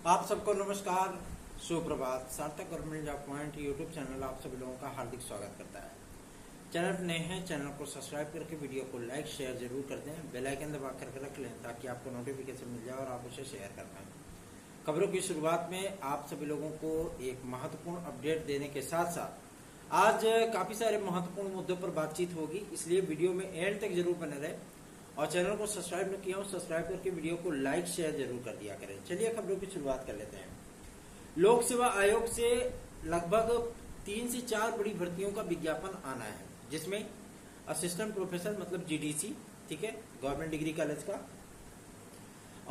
आप सबको नमस्कार, सुप्रभात। सार्थक government job point YouTube channel आप सभी लोगों का हार्दिक स्वागत करता है। चैनल पर नए हैं, चैनल को सब्सक्राइब करके वीडियो को लाइक शेयर जरूर कर दें, बेल आइकन दबा करके रख लें ताकि आपको नोटिफिकेशन मिल जाए और आप उसे शेयर कर पाएं। खबरों की शुरुआत में आप सभी लोगों को एक महत्वपूर्ण अपडेट देने के साथ साथ आज काफी सारे महत्वपूर्ण मुद्दों पर बातचीत होगी, इसलिए वीडियो में एंड तक जरूर बने रहे और चैनल को सब्सक्राइब न किया हो सब्सक्राइब करके वीडियो को लाइक शेयर जरूर कर दिया करें। चलिए खबरों की शुरुआत कर लेते हैं। लोक सेवा आयोग से लगभग 3 से 4 बड़ी भर्तियों का विज्ञापन आना है, जिसमें असिस्टेंट प्रोफेसर मतलब जीडीसी, ठीक है, गवर्नमेंट डिग्री कॉलेज का,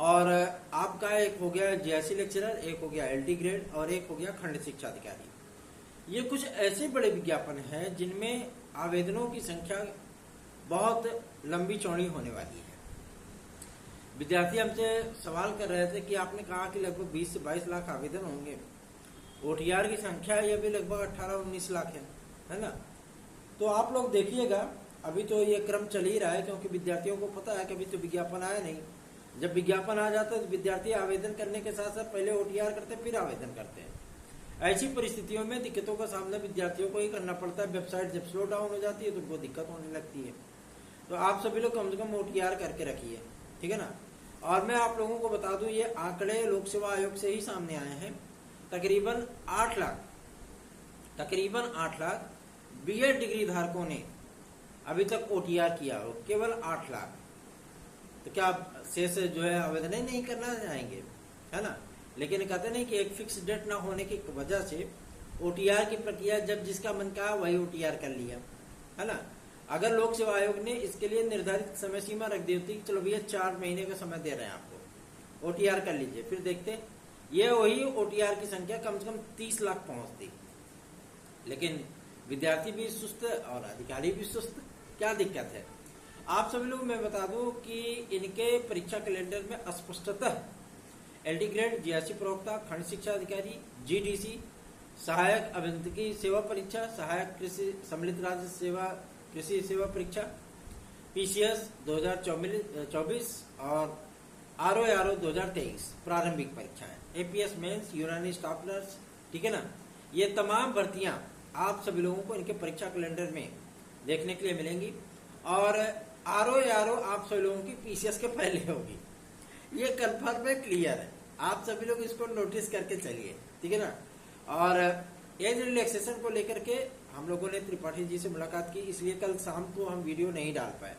और आपका एक हो गया जेआईसी लेक्चरर, एक हो गया एलटी ग्रेड और एक हो गया खंड शिक्षा अधिकारी। ये कुछ ऐसे बड़े विज्ञापन हैं जिनमें आवेदनों की संख्या बहुत लंबी चौड़ी होने वाली है। विद्यार्थी हमसे सवाल कर रहे थे कि आपने कहा कि लगभग 20 से 22 लाख आवेदन होंगे, ओटीआर की संख्या ये भी लगभग 18-19 लाख है ना। तो आप लोग देखिएगा, अभी तो ये क्रम चल ही रहा है क्योंकि विद्यार्थियों को पता है कि अभी तो विज्ञापन आया नहीं। जब विज्ञापन आ जाता है तो विद्यार्थी आवेदन करने के साथ साथ पहले ओटीआर करते फिर आवेदन करते हैं। ऐसी परिस्थितियों में दिक्कतों का सामना विद्यार्थियों को ही करना पड़ता है। वेबसाइट जब स्लो डाउन हो जाती है तो उनको दिक्कत होने लगती है। तो आप सभी लोग कम से कम ओटीआर करके रखिए, ठीक है ना। और मैं आप लोगों को बता दूं, ये आंकड़े लोक सेवा आयोग से ही सामने आए हैं। तकरीबन 8 लाख बीएड डिग्री धारकों ने अभी तक ओटीआर किया हो, केवल 8 लाख। तो क्या शेष जो है आवेदन नहीं करना चाहेंगे, है ना। लेकिन कहते नहीं कि एक फिक्स डेट ना होने की वजह से ओटीआर की प्रक्रिया जब जिसका मन कहा वही ओटीआर कर लिया, है ना। अगर लोक सेवा आयोग ने इसके लिए निर्धारित समय सीमा रख दी होती, चलो भैया 4 महीने का समय दे रहे हैं आपको, ओटीआर कर लीजिए, फिर देखते ये वही ओटीआर की संख्या कम से कम 30 लाख पहुंचती। लेकिन विद्यार्थी भी सुस्त और अधिकारी भी सुस्त, क्या दिक्कत है। आप सभी लोग मैं बता दूं कि इनके परीक्षा कैलेंडर में स्पष्टतः एलडी ग्रेड, जीआईसी प्रवक्ता, खंड शिक्षा अधिकारी, जीडीसी, सहायक अभियंत्रिकी सेवा परीक्षा, सहायक कृषि सम्मिलित राज्य सेवा कृषि सेवा परीक्षा, पीसीएस 2024 और आरओ 2023 प्रारंभिक परीक्षाएं, एपीएस मेंस, यूनानी स्टाफ नर्स, ठीक है ना। ये तमाम भर्तियां आप सभी लोगों को इनके परीक्षा कैलेंडर में देखने के लिए मिलेंगी। और आरओ आप सभी लोगों की पीसीएस के पहले होगी, ये कन्फर्म है, क्लियर है। आप सभी लोग इसको नोटिस करके चलिए, ठीक है ना। और एज रिलैक्सेशन को लेकर के हम लोगों ने त्रिपाठी जी से मुलाकात की, इसलिए कल शाम को हम वीडियो नहीं डाल पाए,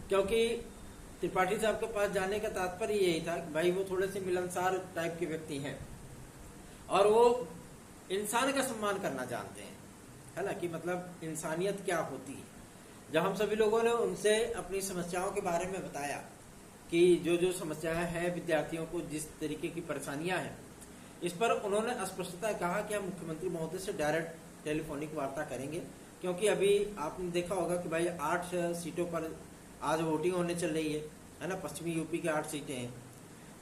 क्योंकि त्रिपाठी साहब के पास जाने का तात्पर्य यही था कि भाई वो थोड़े से मिलनसार टाइप के व्यक्ति हैं और वो इंसान का सम्मान करना जानते हैं, है ना, कि मतलब इंसानियत क्या होती है। जब हम सभी लोगों ने उनसे अपनी समस्याओं के बारे में बताया कि जो जो समस्याएं हैं विद्यार्थियों को, जिस तरीके की परेशानियां हैं, इस पर उन्होंने स्पष्टता कहा कि हम मुख्यमंत्री महोदय से डायरेक्ट टेलीफोनिक वार्ता करेंगे, क्योंकि अभी आपने देखा होगा कि भाई 8 सीटों पर आज वोटिंग होने चल रही है ना। पश्चिमी यूपी की 8 सीटें हैं।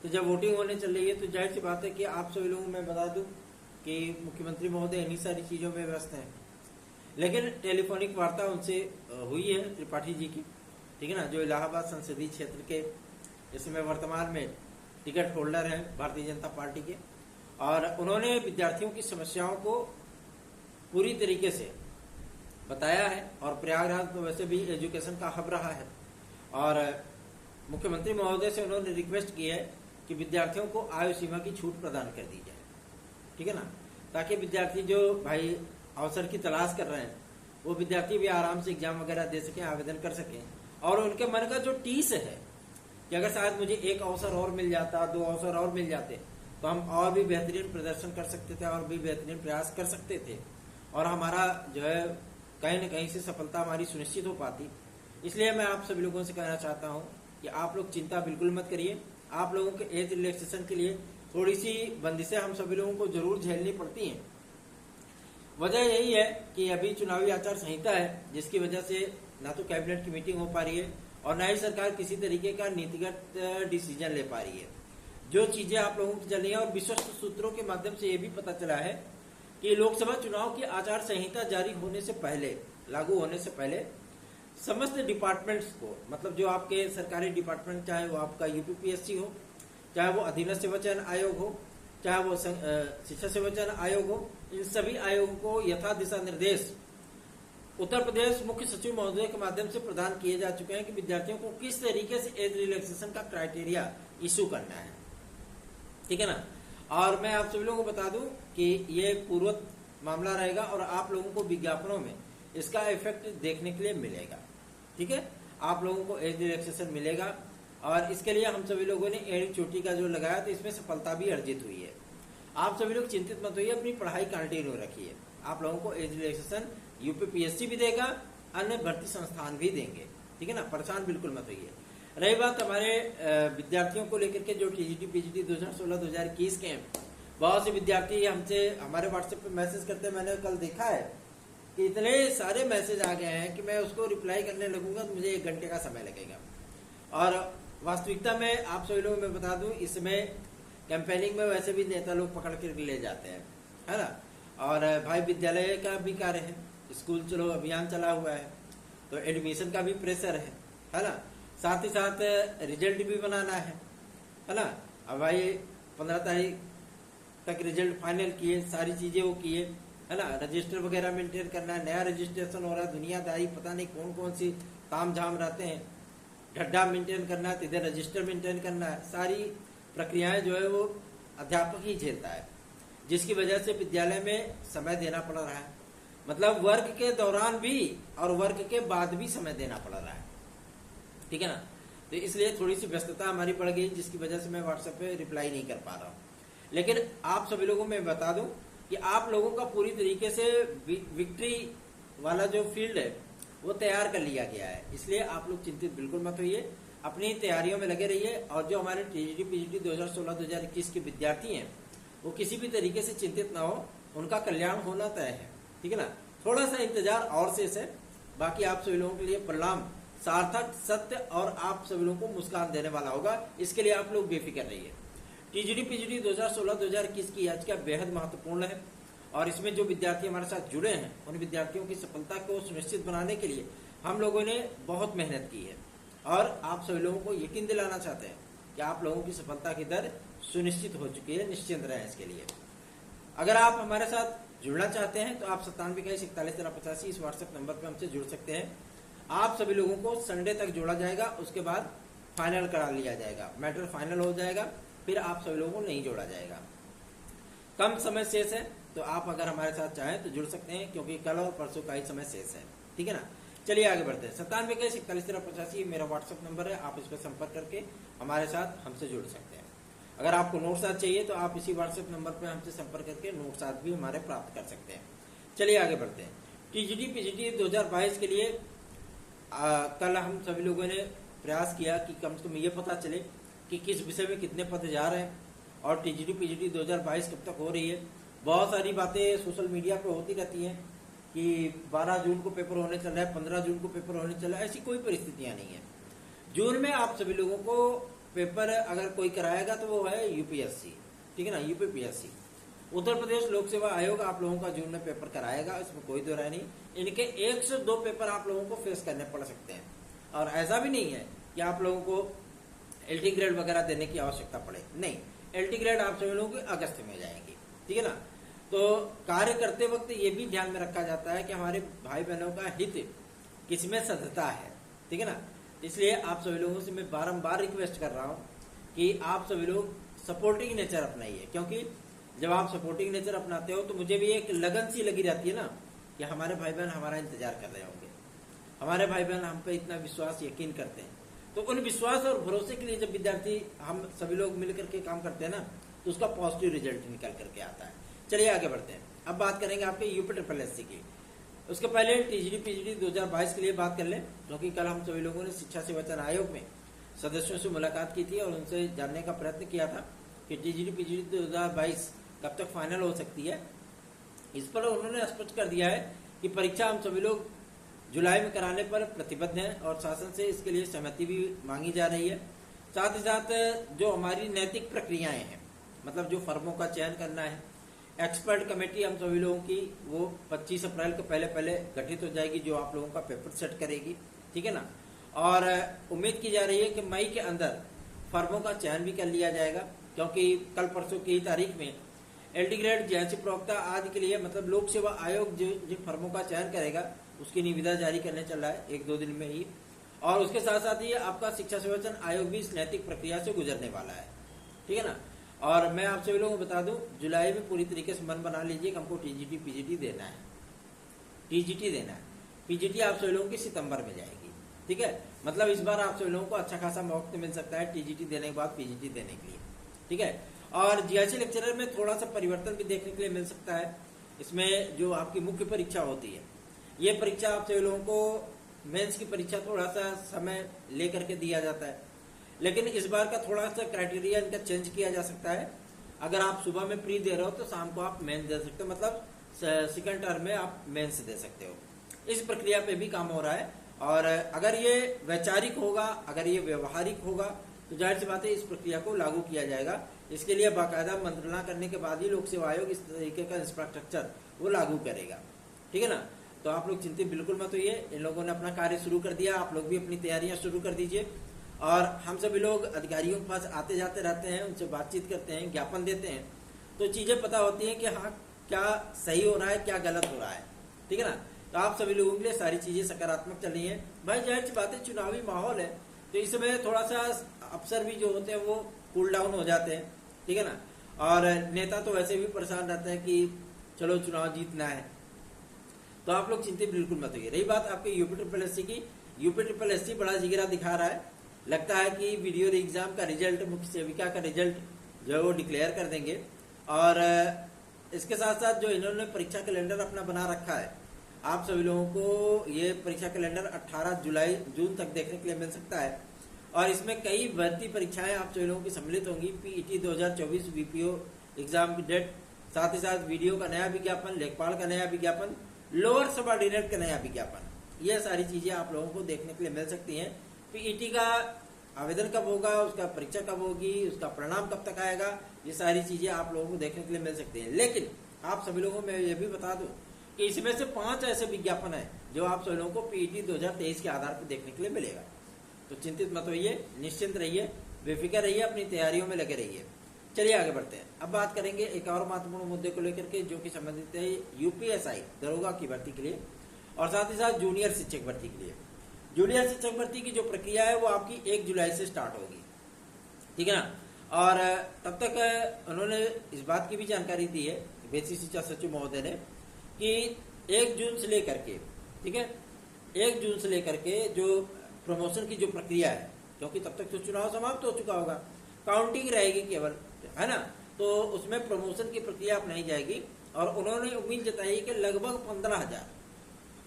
तो जब वोटिंग होने चल रही है तो जाहिर सी बात है कि आप सभी लोगों मैं बता दूं कि मुख्यमंत्री महोदय इन्हीं सारी चीजों में व्यस्त हैं। लेकिन टेलीफोनिक वार्ता उनसे हुई है त्रिपाठी जी की, ठीक है ना, जो इलाहाबाद संसदीय क्षेत्र के इसमें वर्तमान में टिकट होल्डर हैं भारतीय जनता पार्टी के। और उन्होंने विद्यार्थियों की समस्याओं को पूरी तरीके से बताया है। और प्रयागराज तो वैसे भी एजुकेशन का हब रहा है, और मुख्यमंत्री महोदय से उन्होंने रिक्वेस्ट की है कि विद्यार्थियों को आयु सीमा की छूट प्रदान कर दी जाए, ठीक है ना, ताकि विद्यार्थी जो भाई अवसर की तलाश कर रहे हैं वो विद्यार्थी भी आराम से एग्जाम वगैरह दे सकें, आवेदन कर सकें। और उनके मन का जो टीस है कि अगर शायद मुझे एक अवसर और मिल जाता, 2 अवसर और मिल जाते तो हम और भी बेहतरीन प्रदर्शन कर सकते थे और भी बेहतरीन प्रयास कर सकते थे और हमारा जो है कहीं न कहीं से सफलता हमारी सुनिश्चित हो पाती। इसलिए मैं आप सभी लोगों से कहना चाहता हूं कि आप लोग चिंता बिल्कुल मत करिए। आप लोगों के एज रिलैक्सेशन के लिए थोड़ी सी बंदिशें हम सभी लोगों को जरूर झेलनी पड़ती हैं। वजह यही है कि अभी चुनावी आचार संहिता है, जिसकी वजह से ना तो कैबिनेट की मीटिंग हो पा रही है और ना ही सरकार किसी तरीके का नीतिगत डिसीजन ले पा रही है। जो चीजें आप लोगों की चल रही है, और विश्वस्त सूत्रों के माध्यम से ये भी पता चला है कि लोकसभा चुनाव की आचार संहिता जारी होने से पहले, लागू होने से पहले समस्त डिपार्टमेंट्स को, मतलब जो आपके सरकारी डिपार्टमेंट, चाहे वो आपका यूपीपीएससी हो, चाहे वो अधीनस्थ सेवा चयन आयोग हो, चाहे वो शिक्षा सेवा चयन आयोग हो, इन सभी आयोगों को यथा दिशा निर्देश उत्तर प्रदेश मुख्य सचिव महोदय के माध्यम से प्रदान किए जा चुके हैं कि विद्यार्थियों को किस तरीके से एज रिलैक्सेशन का क्राइटेरिया इशू करना है, ठीक है ना। और मैं आप सभी लोगों को बता दूं कि ये पूर्वत मामला रहेगा और आप लोगों को विज्ञापनों में इसका इफेक्ट देखने के लिए मिलेगा, ठीक है। आप लोगों को एज रिलैक्सेशन मिलेगा और इसके लिए हम सभी लोगों ने एड़ी चोटी का जो लगाया तो इसमें सफलता भी अर्जित हुई है। आप सभी लोग चिंतित मत होइए, अपनी पढ़ाई कंटिन्यू रखिए। आप लोगों को एज रिलैक्सेशन यूपीपीएससी भी देगा, अन्य भर्ती संस्थान भी देंगे, ठीक है ना। परेशान बिल्कुल मत होइए। रही बात हमारे विद्यार्थियों को लेकर के जो टीजीटी पीजीटी 2016-2021 के हैं, बहुत से विद्यार्थी हमसे हमारे व्हाट्सएप पे मैसेज करते हैं। मैंने कल देखा है कि इतने सारे मैसेज आ गए हैं कि मैं उसको रिप्लाई करने लगूंगा तो मुझे 1 घंटे का समय लगेगा। और वास्तविकता में आप सभी लोगों मैं बता दूं, इसमें कैंपेनिंग में वैसे भी नेता लोग पकड़ के ले जाते हैं, है ना। और भाई विद्यालय का भी कार्य है, स्कूल चलो अभियान चला हुआ है, तो एडमिशन का भी प्रेशर है ना। साथ ही साथ रिजल्ट भी बनाना है ना। अब भाई 15 तारीख तक रिजल्ट फाइनल किए, सारी चीजें वो किए, है ना। रजिस्टर वगैरह मेंटेन करना है, नया रजिस्ट्रेशन हो रहा है, दुनियादारी पता नहीं कौन कौन सी ताम झाम रहते हैं, ढड्डा मेंटेन करना है, इधर रजिस्टर मेंटेन करना है। सारी प्रक्रियाएं जो है वो अध्यापक ही झेलता है, जिसकी वजह से विद्यालय में समय देना पड़ रहा है। मतलब वर्क के दौरान भी और वर्क के बाद भी समय देना पड़ रहा है, ठीक है ना। तो इसलिए थोड़ी सी व्यस्तता हमारी बढ़ गई, जिसकी वजह से मैं व्हाट्सएप पे रिप्लाई नहीं कर पा रहा हूँ। लेकिन आप सभी लोगों को मैं बता दूं कि आप लोगों का पूरी तरीके से विक्ट्री वाला जो फील्ड है वो तैयार कर लिया गया है। इसलिए आप लोग चिंतित बिल्कुल मत होइए, अपनी तैयारियों में लगे रहिए। और जो हमारे टीजीटी पीजीटी 2016-2021 के विद्यार्थी हैं वो किसी भी तरीके से चिंतित ना हो, उनका कल्याण होना तय है, ठीक है ना। थोड़ा सा इंतजार और शेष है, बाकी आप सभी लोगों के लिए परिणाम सार्थक, सत्य और आप सभी लोगों को मुस्कान देने वाला होगा। इसके लिए आप लोग बेफिक्र रहिए। टीजीटी पीजीटी 2016-2021 की याचिका बेहद महत्वपूर्ण है और इसमें जो विद्यार्थी हमारे साथ जुड़े हैं उन विद्यार्थियों की सफलता को सुनिश्चित बनाने के लिए हम लोगों ने बहुत मेहनत की है और आप सभी लोगों को यकीन दिलाना चाहते हैं कि आप लोगों की सफलता की दर सुनिश्चित हो चुकी है। निश्चिंत रहें इसके लिए। अगर आप हमारे साथ जुड़ना चाहते हैं तो आप 9721411385 इस व्हाट्सएप नंबर पर हमसे जुड़ सकते हैं। आप सभी लोगों को संडे तक जोड़ा जाएगा, उसके बाद फाइनल करा लिया जाएगा, मैटर फाइनल हो जाएगा, फिर आप सभी लोगों को नहीं जोड़ा जाएगा। कम समय शेष है तो आप अगर हमारे साथ चाहें तो जुड़ सकते हैं, क्योंकि कल और परसों का ही समय शेष है, ठीक है ना। चलिए आगे बढ़ते हैं। 9721411385 मेरा व्हाट्सएप नंबर है, आप इस पर संपर्क करके हमारे साथ हमसे जुड़ सकते हैं। अगर आपको नोट्स आज चाहिए तो आप इसी व्हाट्सएप नंबर पर हमसे संपर्क करके नोट्स आज भी हमारे प्राप्त कर सकते हैं। चलिए आगे बढ़ते हैं। टीजीटी पीजीटी 2022 के लिए कल हम सभी लोगों ने प्रयास किया कि कम से कम ये पता चले कि किस विषय में कितने पद जा रहे हैं और टीजीटी पीजीटी 2022 कब तक हो रही है। बहुत सारी बातें सोशल मीडिया पे होती रहती हैं कि 12 जून को पेपर होने चल रहा है, 15 जून को पेपर होने चल रहा है। ऐसी कोई परिस्थितियां नहीं है। जून में आप सभी लोगों को पेपर अगर कोई कराएगा तो वो है यूपीएससी, ठीक है ना, यूपीपीएससी। उत्तर प्रदेश लोक सेवा आयोग आप लोगों का जून में पेपर कराएगा, इसमें कोई दो राय नहीं। इनके 1 से 2 पेपर आप लोगों को फेस करने पड़ सकते हैं और ऐसा भी नहीं है कि आप लोगों को एलटी ग्रेड वगैरह देने की आवश्यकता पड़े, नहीं। एलटी ग्रेड आप सभी लोगों की अगस्त में जाएंगी, ठीक है ना। तो कार्य करते वक्त ये भी ध्यान में रखा जाता है कि हमारे भाई बहनों का हित किसमें सधता है, ठीक है ना। इसलिए आप सभी लोगों से मैं बारंबार रिक्वेस्ट कर रहा हूं कि आप सभी लोग सपोर्टिंग नेचर अपनाइए, क्योंकि जब आप सपोर्टिंग नेचर अपनाते हो तो मुझे भी एक लगन सी लगी रहती है ना कि हमारे भाई बहन हमारा इंतजार कर रहे होंगे, हमारे भाई बहन हम पे इतना विश्वास यकीन करते हैं। तो उन विश्वास और भरोसे के लिए जब विद्यार्थी हम सभी लोग मिलकर के काम करते हैं ना तो उसका पॉजिटिव रिजल्ट निकल करके आता है। चलिए आगे बढ़ते हैं। अब बात करेंगे आपके यूपी ट्रिपल एससी की। उसके पहले टीजीटी पीजीटी 2022 के लिए बात कर लें, क्योंकि कल हम सभी लोगों ने शिक्षा सेवा चयन आयोग में सदस्यों से मुलाकात की थी और उनसे जानने का प्रयत्न किया था कि टीजीटी पीजीटी 2022 कब तक फाइनल हो सकती है। इस पर उन्होंने स्पष्ट कर दिया है कि परीक्षा हम सभी लोग जुलाई में कराने पर प्रतिबद्ध हैं और शासन से इसके लिए सहमति भी मांगी जा रही है। साथ ही साथ जो हमारी नैतिक प्रक्रियाएं हैं, मतलब जो फर्मों का चयन करना है, एक्सपर्ट कमेटी हम सभी लोगों की वो 25 अप्रैल के पहले गठित हो जाएगी, जो आप लोगों का पेपर सेट करेगी, ठीक है ना। और उम्मीद की जा रही है कि मई के अंदर फर्मों का चयन भी कर लिया जाएगा क्योंकि कल परसों की तारीख में एलडी ग्रेड जेएनसी प्रवक्ता आदि के लिए मतलब लोक सेवा आयोग जिन फर्मों का चयन करेगा उसकी निविदा जारी करने चल रहा है 1-2 दिन में ही। और उसके साथ साथ ही आपका शिक्षा सेवाचयन आयोग भी इस नैतिक प्रक्रिया से गुजरने वाला है, ठीक है ना। और मैं आप सभी लोगों को बता दूं, जुलाई में पूरी तरीके से मन बना लीजिए कि हमको टीजीटी पीजीटी देना है, टीजीटी देना है। पीजीटी आप सभी लोगों की सितंबर में जाएगी, ठीक है। मतलब इस बार आप सभी लोगों को अच्छा खासा मौका मिल सकता है टीजीटी देने के बाद पीजीटी देने के लिए, ठीक है। और जीआईसी लेक्चरर में थोड़ा सा परिवर्तन भी देखने के लिए मिल सकता है। इसमें जो आपकी मुख्य परीक्षा होती है, ये परीक्षा आप सभी लोगों को मेंस की परीक्षा थोड़ा सा समय लेकर के दिया जाता है, लेकिन इस बार का थोड़ा सा क्राइटेरिया इनका चेंज किया जा सकता है। अगर आप सुबह में प्री दे रहे हो तो शाम को आप मेंस दे सकते हो, मतलब सेकंड टर्म में आप मेंस दे सकते हो। इस प्रक्रिया पे भी काम हो रहा है। और अगर ये वैचारिक होगा, अगर ये व्यवहारिक होगा तो जाहिर सी बात है इस प्रक्रिया को लागू किया जाएगा। इसके लिए बाकायदा मंत्रणा करने के बाद ही लोक सेवा आयोग इस तरीके का इंफ्रास्ट्रक्चर वो लागू करेगा, ठीक है ना। तो आप लोग चिंतित बिल्कुल मत होइए, इन लोगों ने अपना कार्य शुरू कर दिया, आप लोग भी अपनी तैयारियां शुरू कर दीजिए। और हम सभी लोग अधिकारियों के पास आते जाते रहते हैं, उनसे बातचीत करते हैं, ज्ञापन देते हैं, तो चीजें पता होती हैं कि हाँ क्या सही हो रहा है, क्या गलत हो रहा है, ठीक है ना। तो आप सभी लोगों के लिए सारी चीजें सकारात्मक चल रही है। भाई जाहिर सी बात है चुनावी माहौल है, तो इस समय थोड़ा सा अफसर भी जो होते हैं वो कूल डाउन हो जाते हैं, ठीक है ना। और नेता तो वैसे भी परेशान रहते हैं कि चलो चुनाव जीतना है, तो आप लोग चिंतित बिल्कुल मत होइए। रही बात आपके यूपी ट्रिपल एससी की, यूपी ट्रिपल एससी बड़ा जिगरा दिखा रहा है। लगता है कि वीडियो एग्जाम का रिजल्ट, मुख्य सेविका का रिजल्ट जो है वो डिक्लेयर कर देंगे। और इसके साथ साथ जो इन्होंने परीक्षा कैलेंडर अपना बना रखा है, आप सभी लोगों को ये परीक्षा कैलेंडर 18 जून तक देखने के लिए मिल सकता है। और इसमें कई भर्ती परीक्षाएं आप सभी लोगों की सम्मिलित होंगी। पीईटी 2024 वीपीओ एग्जाम की डेट, साथ ही साथ वीडियो का नया विज्ञापन, लेखपाल का नया विज्ञापन, लोअर सबऑर्डिनेट का नया विज्ञापन, ये सारी चीजें आप लोगों को देखने के लिए मिल सकती हैं। पीईटी का आवेदन कब होगा, उसका परीक्षा कब होगी, उसका परिणाम कब तक आएगा, ये सारी चीजें आप लोगों को देखने के लिए मिल सकती हैं। लेकिन आप सभी लोगों को मैं ये भी बता दूं कि इसमें से 5 ऐसे विज्ञापन है जो आप सभी लोगों को पीईटी 2023 के आधार पर देखने के लिए मिलेगा। तो चिंतित मत होइए, निश्चिंत रहिए, बेफिक्र रहिए, अपनी तैयारियों में लगे रहिए। चलिए आगे बढ़ते हैं। अब बात करेंगे एक और महत्वपूर्ण मुद्दे को लेकर के, जो कि संबंधित है यूपीएसआई दरोगा की भर्ती के लिए और साथ ही साथ जूनियर शिक्षक भर्ती के लिए। जूनियर शिक्षक भर्ती की जो प्रक्रिया है वो आपकी 1 जुलाई से स्टार्ट होगी, ठीक है ना। और तब तक उन्होंने इस बात की भी जानकारी दी है बेसिक शिक्षा सचिव महोदय ने कि 1 जून से लेकर के, ठीक है, 1 जून से लेकर के जो प्रमोशन की जो प्रक्रिया है, क्योंकि तब तक तो चुनाव समाप्त हो चुका होगा, काउंटिंग रहेगी केवल, है ना। तो उसमें प्रमोशन की प्रक्रिया अपनाई जाएगी। और उन्होंने उम्मीद जताई कि लगभग 15,000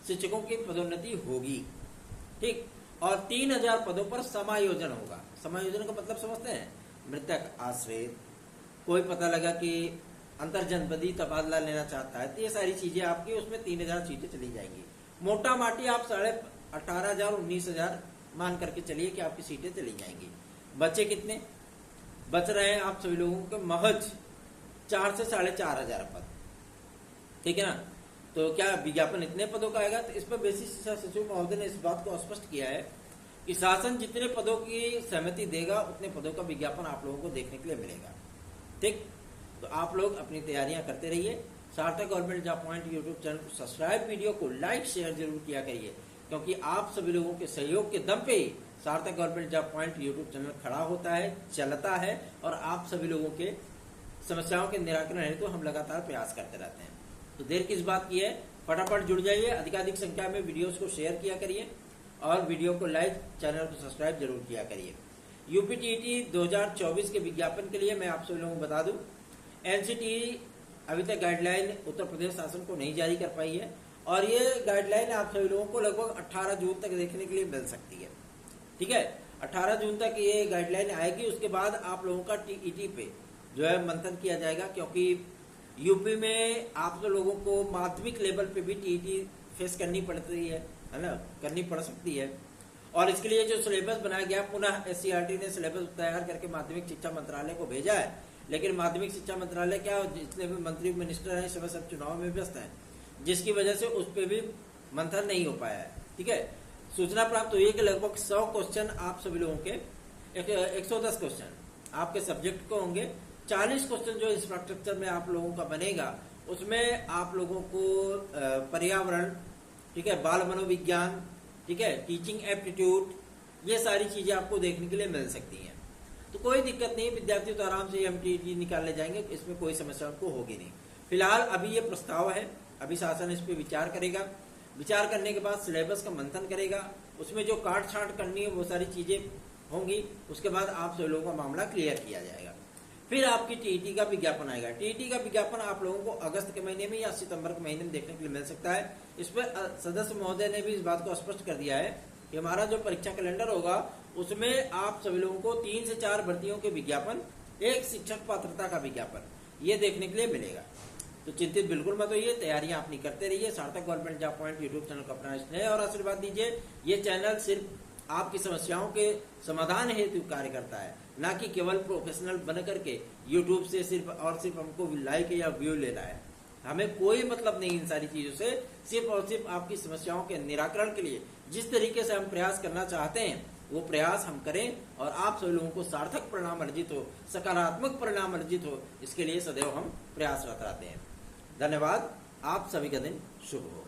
शिक्षकों की पदोन्नति होगी, ठीक। और 3,000 पदों पर समायोजन होगा। समायोजन का मतलब समझते हैं, मृतक आश्रित, कोई पता लगा कि अंतर जनपदीय तबादला लेना चाहता है, तो ये सारी चीजें आपकी उसमें 3,000 सीटें चली जाएंगी। मोटा माटी आप 18,500 19,000 मान करके चलिए कि आपकी सीटें चली जाएंगी। बचे कितने बच रहे हैं आप सभी लोगों के? महज 4 से 4,500 पद, ठीक है ना। तो क्या विज्ञापन इतने पदों का आएगा? तो इस पर बेसिक शिक्षा सचिव महोदय ने इस बात को स्पष्ट किया है कि शासन जितने पदों की सहमति देगा उतने पदों का विज्ञापन आप लोगों को देखने के लिए मिलेगा, ठीक। तो आप लोग अपनी तैयारियां करते रहिए। सार्थक government job point YouTube channel को सब्सक्राइब, वीडियो को लाइक शेयर जरूर किया करिए, क्योंकि आप सभी लोगों के सहयोग के दम पे ही सार्थक government job point YouTube channel खड़ा होता है, चलता है। और आप सभी लोगों के समस्याओं के निराकरण हेतु तो हम लगातार प्रयास करते रहते हैं। तो देर किस बात की है, फटाफट जुड़ जाइए, अधिकाधिक संख्या में वीडियोस को शेयर किया करिए और वीडियो को लाइक, चैनल को सब्सक्राइब जरूर किया करिए। यूपीटीईटी 2024 के विज्ञापन के लिए मैं आप सभी लोगों को बता दूं, एनसीटीई अभी तक गाइडलाइन उत्तर प्रदेश शासन को नहीं जारी कर पाई है और ये गाइडलाइन आप सभी लोगों को लगभग 18 जून तक देखने के लिए मिल सकती है, ठीक है। 18 जून तक ये गाइडलाइन आएगी। उसके बाद आप लोगों का टीईटी पे जो है मंथन किया जाएगा, क्योंकि यूपी में आप तो लोगों को माध्यमिक लेवल पे भी टीईटी फेस करनी पड़ती है ना, करनी पड़ सकती है। और इसके लिए जो सिलेबस बनाया गया, पुनः एससीईआरटी ने सिलेबस तैयार करके माध्यमिक शिक्षा मंत्रालय को भेजा है, लेकिन माध्यमिक शिक्षा मंत्रालय क्या, जितने भी मंत्री मिनिस्टर हैं सब चुनाव में व्यस्त हैं, जिसकी वजह से उस पर भी मंथन नहीं हो पाया है, ठीक है। सूचना प्राप्त हुई है कि लगभग 100 क्वेश्चन आप सभी लोगों के 110 क्वेश्चन आपके सब्जेक्ट को होंगे। 40 क्वेश्चन जो इंफ्रास्ट्रक्चर में आप लोगों का बनेगा, उसमें आप लोगों को पर्यावरण, ठीक है, बाल मनोविज्ञान, ठीक है, टीचिंग एप्टीट्यूड, ये सारी चीजें आपको देखने के लिए मिल सकती हैं। तो कोई दिक्कत नहीं, विद्यार्थी तो आराम से एमटीटी निकालने जाएंगे, इसमें कोई समस्या उनको होगी नहीं। फिलहाल अभी ये प्रस्ताव है, अभी शासन इस पर विचार करेगा, विचार करने के बाद सिलेबस का मंथन करेगा, उसमें जो काट छांट करनी है वो सारी चीजें होंगी, उसके बाद आप सभी लोगों का मामला क्लियर किया जाएगा। फिर आपकी टीईटी का विज्ञापन आएगा। टीईटी का विज्ञापन आप लोगों को अगस्त के महीने में या सितंबर के महीने में देखने के लिए मिल सकता है। इस पर सदस्य महोदय ने भी इस बात को स्पष्ट कर दिया है कि हमारा जो परीक्षा कैलेंडर होगा उसमें आप सभी लोगों को 3 से 4 भर्तियों के विज्ञापन, एक शिक्षक पात्रता का विज्ञापन, ये देखने के लिए मिलेगा। तो चिंतित बिल्कुल मत होइए, तैयारियां अपनी करते रहिए। सार्थक government job point YouTube channel को अपना स्नेह और आशीर्वाद दीजिए। ये चैनल सिर्फ आपकी समस्याओं के समाधान हेतु कार्य करता है, ना कि केवल प्रोफेशनल बन करके यूट्यूब से सिर्फ और सिर्फ हमको लाइक या व्यू लेना है। हमें कोई मतलब नहीं इन सारी चीजों से, सिर्फ और सिर्फ आपकी समस्याओं के निराकरण के लिए जिस तरीके से हम प्रयास करना चाहते हैं वो प्रयास हम करें और आप सभी लोगों को सार्थक परिणाम अर्जित हो, सकारात्मक परिणाम अर्जित हो, इसके लिए सदैव हम प्रयासरत रहते हैं। धन्यवाद। आप सभी का दिन शुभ हो।